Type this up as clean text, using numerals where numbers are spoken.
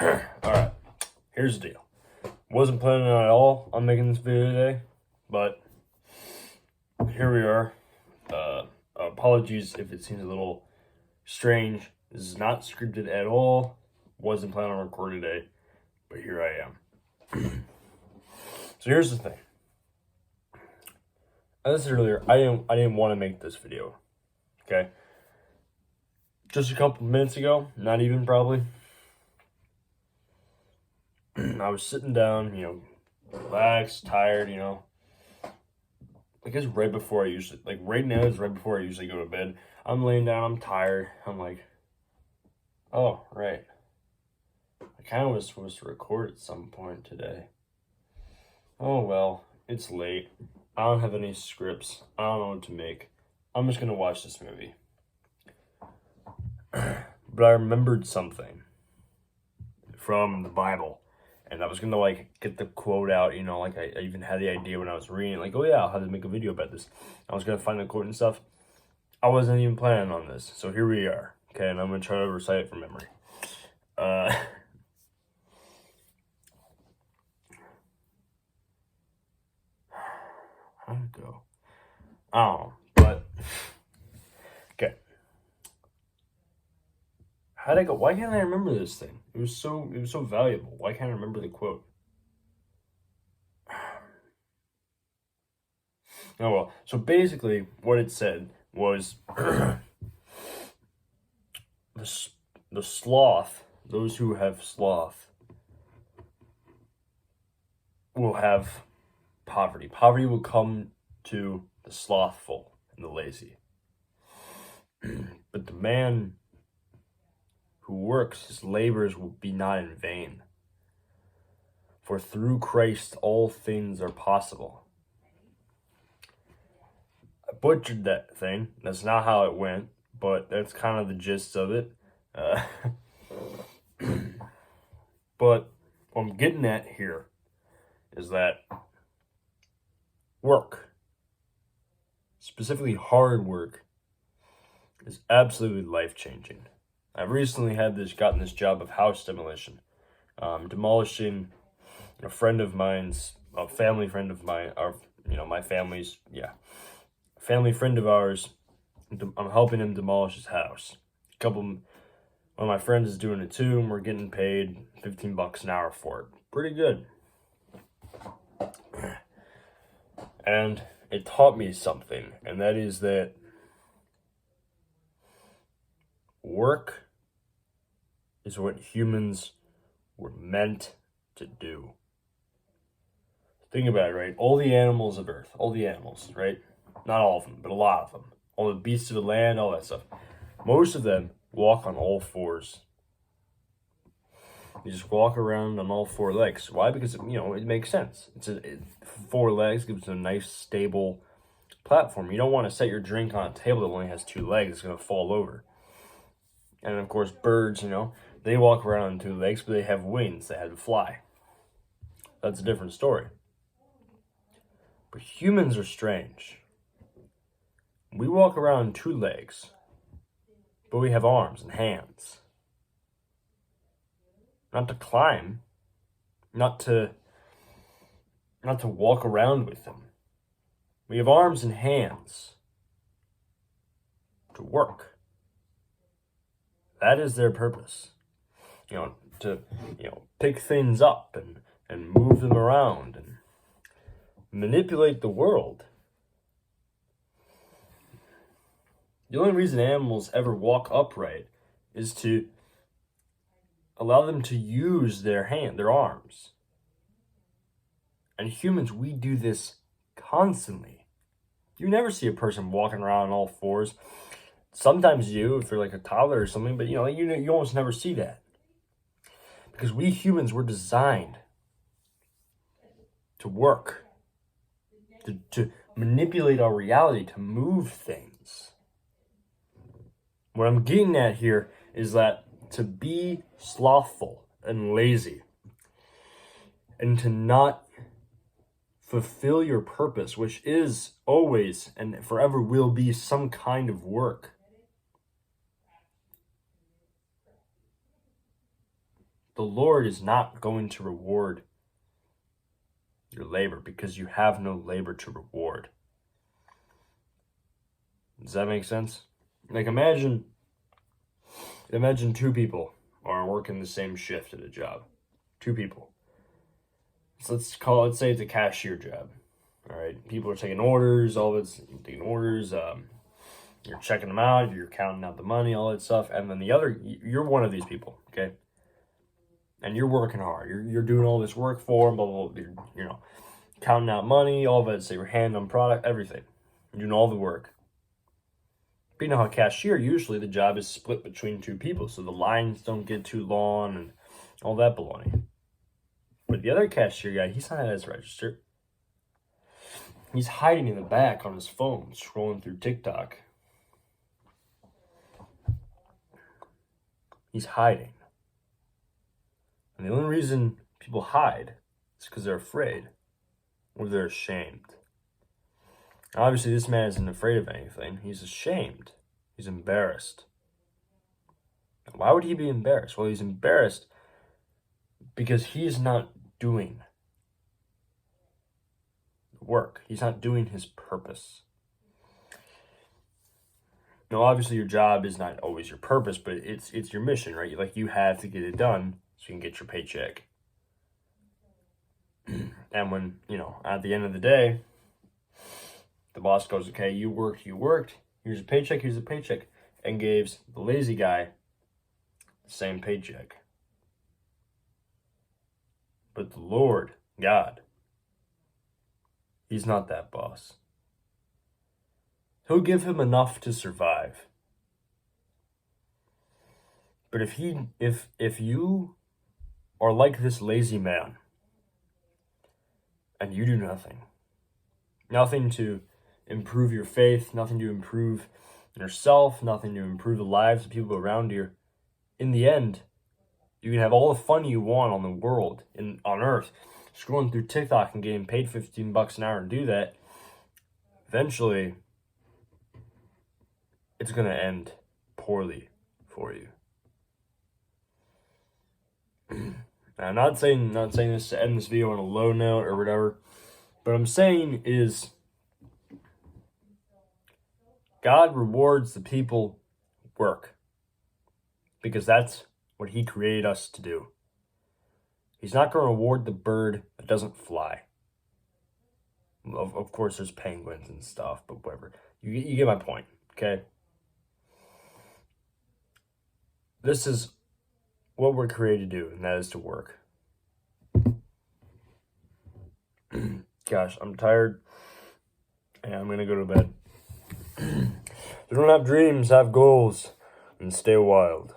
Alright, here's the deal. Wasn't planning at all on making this video today, but here we are. Apologies if it seems a little strange. This is not scripted at all. Wasn't planning on recording today, but here I am. So here's the thing. As I said earlier, I didn't want to make this video. Okay? Just a couple minutes ago, not even probably, I was sitting down, relaxed, tired, I guess right before I usually, right now is right before I usually go to bed. I'm laying down, I'm tired. I'm like, oh, right. I kind of was supposed to record at some point today. Oh, well, it's late. I don't have any scripts. I don't know what to make. I'm just going to watch this movie. But I remembered something from the Bible. And I was going to, get the quote out, I even had the idea when I was reading, oh yeah, I'll have to make a video about this. I was going to find the quote and stuff. I wasn't even planning on this. So here we are. Okay, and I'm going to try to recite it from memory. How did it go? I don't know, but, okay. How'd I go? Why can't I remember this thing? It was so valuable. Why can't I remember the quote? Oh well. So basically, what it said was the sloth, those who have sloth, will have poverty. Poverty will come to the slothful and the lazy. But the man who works, his labors will be not in vain. For through Christ all things are possible. I butchered that thing. That's not how it went, but that's kind of the gist of it. But what I'm getting at here is that work, specifically hard work, is absolutely life-changing. I've recently gotten this job of house demolition, demolishing a family friend of mine, my family's, family friend of ours. I'm helping him demolish his house. One of my friends is doing it too, and we're getting paid $15 an hour for it. Pretty good. And it taught me something, and that is that work is what humans were meant to do. Think about it, right? All the animals of Earth, right? Not all of them, but a lot of them. All the beasts of the land, all that stuff. Most of them walk on all fours. You just walk around on all four legs. Why? Because, it makes sense. 4 legs gives it a nice, stable platform. You don't want to set your drink on a table that only has 2 legs. It's going to fall over. And, of course, birds, they walk around on 2 legs, but they have wings. They have to fly. That's a different story. But humans are strange. We walk around on 2 legs, but we have arms and hands. Not to climb, not to walk around with them. We have arms and hands to work. That is their purpose. To pick things up and move them around and manipulate the world. The only reason animals ever walk upright is to allow them to use their arms. And humans, we do this constantly. You never see a person walking around on all fours. Sometimes you do if you're like a toddler or something, but you almost never see that. Because we humans were designed to work, to manipulate our reality, to move things. What I'm getting at here is that to be slothful and lazy and to not fulfill your purpose, which is always and forever will be some kind of work, the Lord is not going to reward your labor because you have no labor to reward. Does that make sense? Like imagine two people are working the same shift at a job. Two people. So let's say it's a cashier job. All right, people are taking orders, you're checking them out, you're counting out the money, all that stuff, and then you're one of these people, okay? And you're working hard. You're doing all this work for them, blah, blah, blah. You're counting out money, all of it, so your hand on product, everything. You're doing all the work. But you know how cashier, usually the job is split between two people, so the lines don't get too long and all that baloney. But the other cashier guy, he's not at his register. He's hiding in the back on his phone, scrolling through TikTok. He's hiding. And the only reason people hide is because they're afraid or they're ashamed. Obviously, this man isn't afraid of anything. He's ashamed. He's embarrassed. Why would he be embarrassed? Well, he's embarrassed because he's not doing work. He's not doing his purpose. Now, obviously, your job is not always your purpose, but it's your mission, right? Like, you have to get it done so you can get your paycheck. And when, at the end of the day, the boss goes, okay, you worked, here's a paycheck, and gives the lazy guy the same paycheck. But the Lord, God, he's not that boss. He'll give him enough to survive. But if you are like this lazy man and you do nothing to improve your faith, nothing to improve yourself, nothing to improve the lives of people around you, in the end, you can have all the fun you want on the world, on earth, scrolling through TikTok and getting paid $15 an hour to do that. Eventually, it's going to end poorly for you. I'm not saying this to end this video on a low note or whatever, but I'm saying is God rewards the people who work because that's what he created us to do. He's not going to reward the bird that doesn't fly. Of course, there's penguins and stuff, but whatever. You get my point, okay? This is what we're created to do, and that is to work. Gosh, I'm tired, and I'm going to go to bed. So don't have dreams, have goals, and stay wild.